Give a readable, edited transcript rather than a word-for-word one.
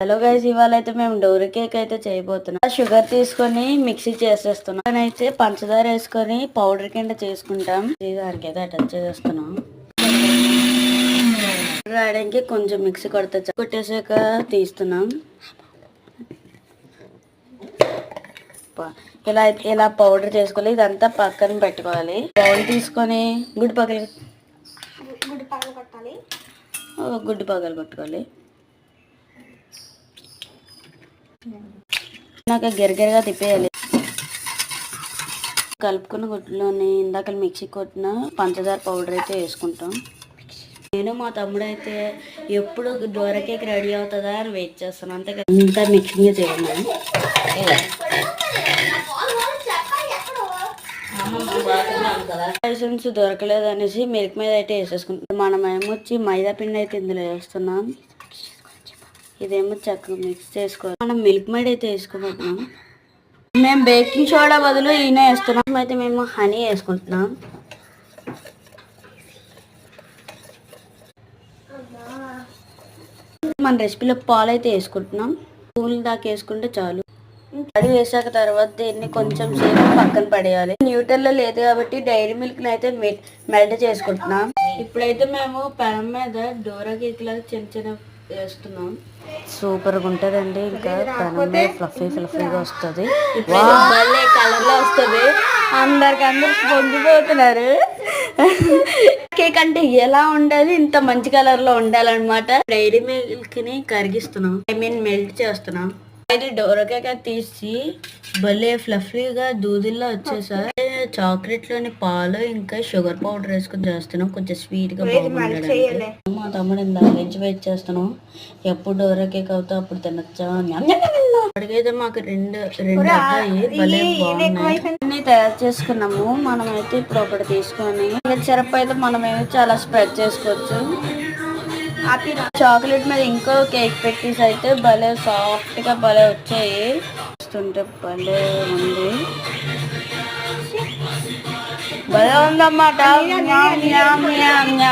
Hello guys, ఇవాళ అయితే మేము డోరీ కేక్ అయితే చేయబోతున్నాం. షుగర్ తీసుకొని మిక్సీ చేసేస్తున్నాం. అయితే పంచదార వేసుకొని పౌడర్ కింద చేసుకుంటాం. దానికి అయితే అటాచ్ చేసేస్తున్నాం. రాయడానికి కొంచెం మిక్సీ కొట్టేసాక తీస్తున్నాం. ఇలా పౌడర్ చేసుకోవాలి. ఇదంతా పక్కన పెట్టుకోవాలి. బౌల్ తీసుకొని గుడ్డు పగలు కొట్టుకోవాలి. నాకు గిరగిరగా తిప్పేయాలి. కలుపుకున్న గుడ్లోని ఇందాక మిక్సీ కొట్టిన పంచదార పౌడర్ అయితే వేసుకుంటాం. నేను మా తమ్ముడు అయితే ఎప్పుడు డోరా కేక్ రెడీ అవుతుందా అని వెయిట్ చేస్తాను. అంతా మిక్సింగ్ చేయాలి. లైసెన్స్ దొరకలేదు అనేసి మిల్క్ మీద అయితే వేసేసుకుంటాం. మనం ఏమొచ్చి మైదా పిండి అయితే ఇందులో వేస్తున్నాం. ఇదేమో చక్కగా మిక్స్ చేసుకోవాలి. మనం మిల్క్ మేడ్ అయితే వేసుకోబోతున్నాం. మేము బేకింగ్ సోడా బదులు ఈయన వేస్తున్నాం. అయితే మేము హనీ వేసుకుంటున్నాం. మన రెసిపీలో పాలు అయితే వేసుకుంటున్నాం. పూలు దాకా వేసుకుంటే చాలు. అది వేసాక తర్వాత దీన్ని కొంచెం సేపు పక్కన పడేయాలి. న్యూటన్లో లేదు కాబట్టి డైరీ మిల్క్ అయితే మెల్ట్ చేసుకుంటున్నాం. ఇప్పుడైతే మేము పెనం మీద డోరా కేక్ లాగా చిన్న చిన్న వేస్తున్నాం. సూపర్గా ఉంటుందండి. ఇంకా పెనం మీద ఫ్లఫీగా వస్తుంది. కలర్ లో వస్తుంది. అందరు పొంగిపోతున్నారు. కేక్ అంటే ఎలా ఉండాలి, ఇంత మంచి కలర్ లో ఉండాలన్నమాట. డైరీ మిల్క్ ని కరిగిస్తున్నాం, మెల్ట్ చేస్తున్నాం. అయితే డోరా కేక్ తీసి భలే ఫ్లఫీగా దూదిల్లో వచ్చేసా. చాక్లెట్ లోని పాలు ఇంకా షుగర్ పౌడర్ వేసుకుని చేస్తున్నాం. కొంచెం స్వీట్ గా బాగుంటుంది. మా తమ్ముడు ఇందాక నుంచి వెయిట్ చేస్తున్నాం. ఎప్పుడు డోరా కేక్ అవుతా అప్పుడు తినచ్చా. అడిగైతే మాకు రెండు అబ్బాయి భలే బాగున్నాయి. తయారు చేసుకున్నాము. మనమైతే ఇప్పుడు ఒకటి తీసుకొని సిరప్ అయితే మనమైతే చాలా స్ప్రెడ్ చేసుకోవచ్చు. చాక్లెట్ మీద ఇంకో కేక్ పెట్టేసి అయితే భలే సాఫ్ట్ గా భలే వచ్చాయి. చూస్తుంటే భలే ఉంది. భలే ఉందన్నమాట.